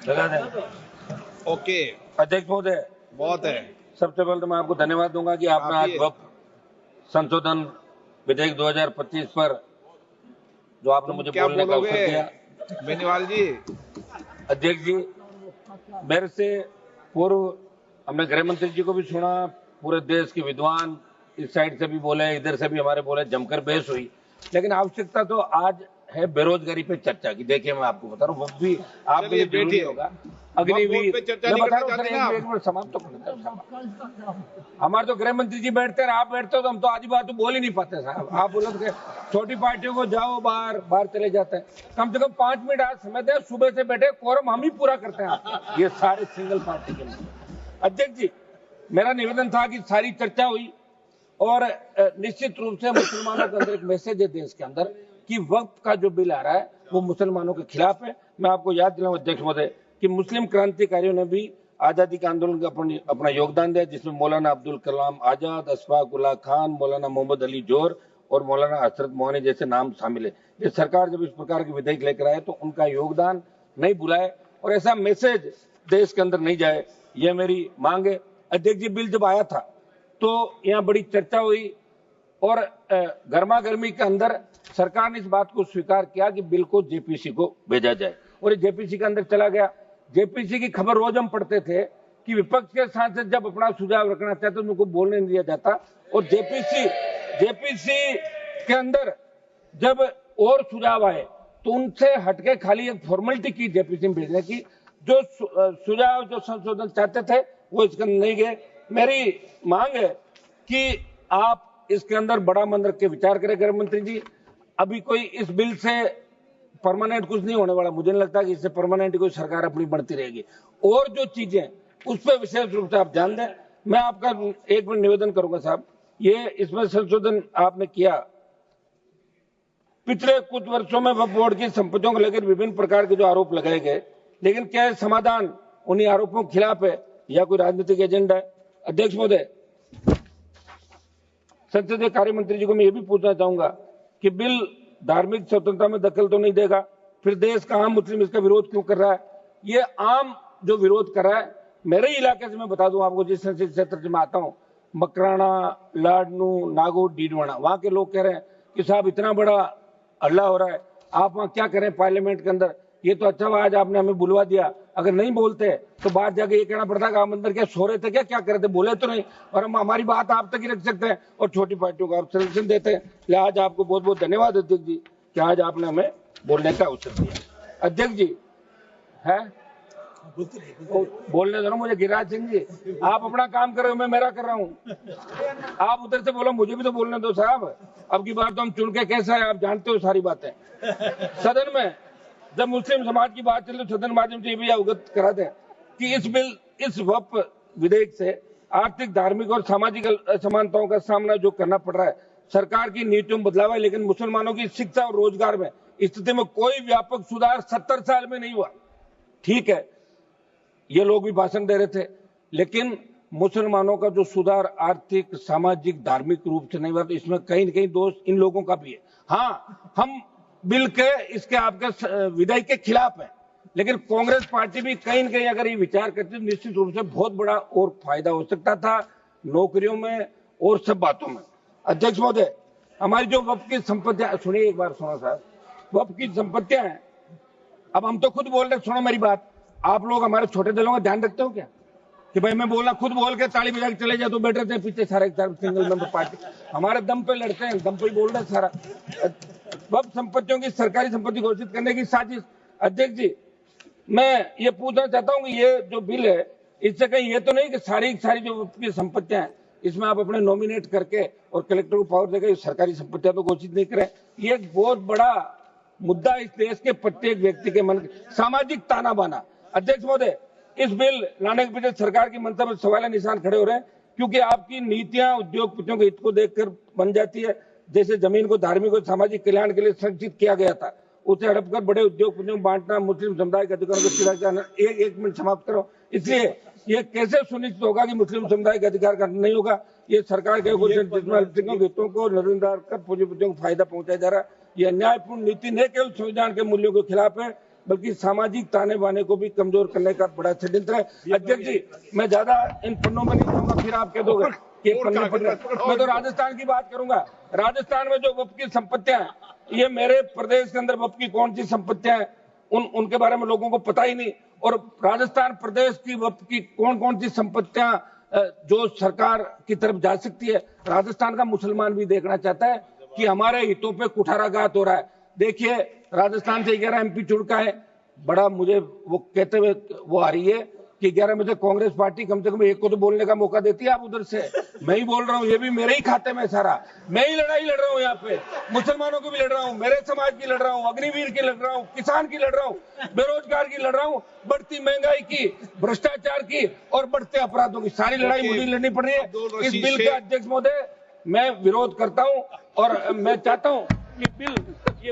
लगा दें। ओके, अध्यक्ष महोदय, बहुत है। सबसे पहले तो मैं आपको धन्यवाद दूंगा कि आपने आज वक्फ संशोधन विधेयक 2025 पर जो आपने मुझे क्या बोलने का अवसर दिया। बेनीवाल जी? अध्यक्ष जी, मेरे से पूर्व हमने गृह मंत्री जी को भी सुना, पूरे देश के विद्वान इस साइड से भी बोले, इधर से भी हमारे बोले, जमकर बहस हुई। लेकिन आवश्यकता तो आज है बेरोजगारी पे चर्चा की। देखिए, मैं आपको बता रहा हूँ, वो भी आपके लिए जरूरी होगा। अग्निवीर समाप्त तो हमारे तो गृह मंत्री जी बैठते हैं, आप बैठते हो तो हम तो आधी बात तो बोल ही नहीं पाते साहब। आप बोलो तो छोटी पार्टियों को जाओ बाहर चले जाते हैं। कम से कम 5 मिनट आज समय दें, सुबह से बैठे, कोरम हम ही पूरा करते हैं। ये सारे सिंगल पार्टी के लिए। अध्यक्ष जी, मेरा निवेदन था कि सारी चर्चा हुई और निश्चित रूप से मुसलमानों के अंदर एक मैसेज है देश के अंदर कि वक्फ का जो बिल आ रहा है वो मुसलमानों के खिलाफ है। मैं आपको याद दिलाऊं अध्यक्ष महोदय कि मुस्लिम क्रांतिकारियों ने भी आजादी के आंदोलन का अपना योगदान दिया, जिसमें मौलाना अब्दुल कलाम आजाद, अशफाक उल्लाह खान, मौलाना मोहम्मद अली जोहर और मौलाना हसरत मोहनी जैसे नाम शामिल है। ये सरकार जब इस प्रकार के विधेयक लेकर आए तो उनका योगदान नहीं भुलाए और ऐसा मैसेज देश के अंदर नहीं जाए, ये मेरी मांग है। अध्यक्ष जी, बिल जब आया था तो यहाँ बड़ी चर्चा हुई और गर्मा गर्मी के अंदर सरकार ने इस बात को स्वीकार किया कि बिल को जेपीसी को भेजा जाए और ये जेपीसी के अंदर चला गया। जेपीसी की खबर रोज हम पढ़ते थे कि विपक्ष के सांसद जब अपना सुझाव रखना चाहते तो उनको बोलने नहीं दिया जाता और जेपीसी के अंदर जब और सुझाव आए तो उनसे हटके खाली एक फॉर्मेलिटी की जेपीसी में भेजने की। जो सुझाव जो संशोधन चाहते थे वो इसके अंदर नहीं गए। मेरी मांग है कि आप इसके अंदर बड़ा मन रख के विचार करें गृह मंत्री जी। अभी कोई इस बिल से परमानेंट कुछ नहीं होने वाला, मुझे नहीं लगता कि इससे परमानेंट कोई सरकार अपनी बढ़ती रहेगी। और जो चीजें उस पर विशेष रूप से आप ध्यान दें। मैं आपका एक मिनट निवेदन करूंगा साहब, ये इसमें संशोधन आपने किया, पिछले कुछ वर्षों में वक्फ बोर्ड की संपत्तियों को लेकर विभिन्न प्रकार के जो आरोप लगाए गए, लेकिन क्या समाधान उन्हीं आरोपों के खिलाफ है या कोई राजनीतिक एजेंडा है? अध्यक्ष महोदय, संसदीय कार्य मंत्री जी को मैं ये भी पूछना चाहूंगा कि बिल धार्मिक स्वतंत्रता में दखल तो नहीं देगा, फिर देश का आम मुस्लिम इसका विरोध क्यों कर रहा है? ये आम जो विरोध कर रहा है, मेरे इलाके से मैं बता दूं आपको, जिस संसदीय क्षेत्र से मैं आता हूं, मकराना, लाडनू, नागौर, डीडवाना, वहां के लोग कह रहे हैं कि साहब इतना बड़ा हल्ला हो रहा है, आप वहां क्या करें पार्लियामेंट के अंदर? ये तो अच्छा हुआ आज आपने हमें बुलवा दिया, अगर नहीं बोलते तो बाहर जाके ये कहना पड़ता कि आप अंदर क्या सो रहे थे, क्या कर रहे थे, बोले तो नहीं। और हम हमारी बात आप तक ही रख सकते हैं और छोटी पार्टियों को आप संरक्षण देते हैं। आज आपको बहुत बहुत धन्यवाद अध्यक्ष जी कि आज आपने हमें बोलने का अवसर दिया। अध्यक्ष जी है बोलने दो ना मुझे। गिरिराज सिंह जी, आप अपना काम कर रहे हो, मैं मेरा कर रहा हूँ। आप उधर से बोलो, मुझे भी तो बोलने दो साहब। अब की बार तो हम चुन के कैसा है आप जानते हो सारी बातें। सदन में जब मुस्लिम समाज की बात चले तो सदन माध्यम से ये भी अवगत करा दें कि इस वक्फ विधेयक से आर्थिक, धार्मिक और सामाजिक असमानताओं का सामना जो करना पड़ रहा है, सरकार की नीतियों में बदलाव है, लेकिन मुसलमानों की शिक्षा और रोजगार में स्थिति में कोई व्यापक सुधार 70 साल में नहीं हुआ। ठीक है, ये लोग भी भाषण दे रहे थे, लेकिन मुसलमानों का जो सुधार आर्थिक, सामाजिक, धार्मिक रूप से नहीं हुआ, तो इसमें कहीं न कहीं दोष इन लोगों का भी है। हाँ, हम बिल के इसके आपके विधेयक के खिलाफ है, लेकिन कांग्रेस पार्टी भी कहीं न कहीं अगर ये विचार करती तो निश्चित रूप से बहुत बड़ा और फायदा हो सकता था नौकरियों में और सब बातों में। अध्यक्ष महोदय, हमारी जो वक्फ की संपत्तियां, सुनिए एक बार, सुनो साहब, वक्फ की संपत्तियां हैं, अब हम तो खुद बोल रहे, सुनो मेरी बात, आप लोग हमारे छोटे दलों का ध्यान रखते हो क्या कि भाई मैं बोला खुद बोल के ताली बजा के चले जाए तो बैठ रहते हैं पीछे सारे सिंगल मेंबर पार्टी, हमारे दम पे लड़ते हैं, दम पे ही बोल रहे हैं सारा। वक्फ संपत्तियों की सरकारी संपत्ति घोषित करने की साजिश। अध्यक्ष जी, मैं ये पूछना चाहता हूँ कि ये जो बिल है, इससे कहीं ये तो नहीं कि सारी जो वक्फ की संपत्तियां हैं इसमें आप अपने नॉमिनेट करके और कलेक्टर को पावर देकर सरकारी संपत्तियां तो घोषित नहीं करें? ये एक बहुत बड़ा मुद्दा इस देश के प्रत्येक व्यक्ति के मन, सामाजिक ताना बाना। अध्यक्ष महोदय, इस बिल लाने के पीछे सरकार की मंशा पर सवाल निशान खड़े हो रहे हैं, क्योंकि आपकी नीतियां उद्योगपतियों के हित को देखकर बन जाती है। जैसे जमीन को धार्मिक और सामाजिक कल्याण के लिए संरक्षित किया गया था, उसे हड़प कर बड़े उद्योगपतियों को बांटना, मुस्लिम समुदाय के अधिकारों को चिरा जाना। एक मिनट समाप्त करो। इसलिए ये कैसे सुनिश्चित होगा कि मुस्लिम समुदाय के अधिकार का नहीं होगा? ये सरकार के हितों को नजरअंदाज कर पूंजीपतियों को फायदा पहुंचाया जा रहा है। यह न्यायपूर्ण नीति न केवल संविधान के मूल्यों के खिलाफ है, बल्कि सामाजिक ताने बाने को भी कमजोर करने का बड़ा षड्यंत्र है। अध्यक्ष जी, मैं ज्यादा इन पन्नों में नहीं जाऊंगा, फिर आप कह दोगे कि पन्ने पढ़ रहे। मैं तो राजस्थान की बात करूंगा। राजस्थान में जो वक्फ की संपत्तियां, ये मेरे प्रदेश के अंदर वक्फ की कौन सी संपत्तियां हैं उनके बारे में लोगों को पता ही नहीं। और राजस्थान प्रदेश की वक्फ की कौन कौन सी संपत्तियां जो सरकार की तरफ जा सकती है, राजस्थान का मुसलमान भी देखना चाहता है कि हमारे हितों पे कुठाराघात हो रहा है। देखिए, राजस्थान से 11 MP चुन का है। बड़ा मुझे वो कहते हुए वो आ रही है कि 11 में से कांग्रेस पार्टी कम से कम एक को तो बोलने का मौका देती है। आप उधर से, मैं ही बोल रहा हूँ, ये भी मेरे ही खाते में सारा। मैं ही लड़ाई लड़ रहा हूँ यहाँ पे, मुसलमानों की भी लड़ रहा हूँ, मेरे समाज की लड़ रहा हूँ, अग्निवीर की लड़ रहा हूँ, किसान की लड़ रहा हूँ, बेरोजगार की लड़ रहा हूँ, बढ़ती महंगाई की, भ्रष्टाचार की और बढ़ते अपराधों की, सारी लड़ाई मुझे लड़नी पड़ रही है। इस बिल का अध्यक्ष महोदय मैं विरोध करता हूँ और मैं चाहता हूँ कि बिल ये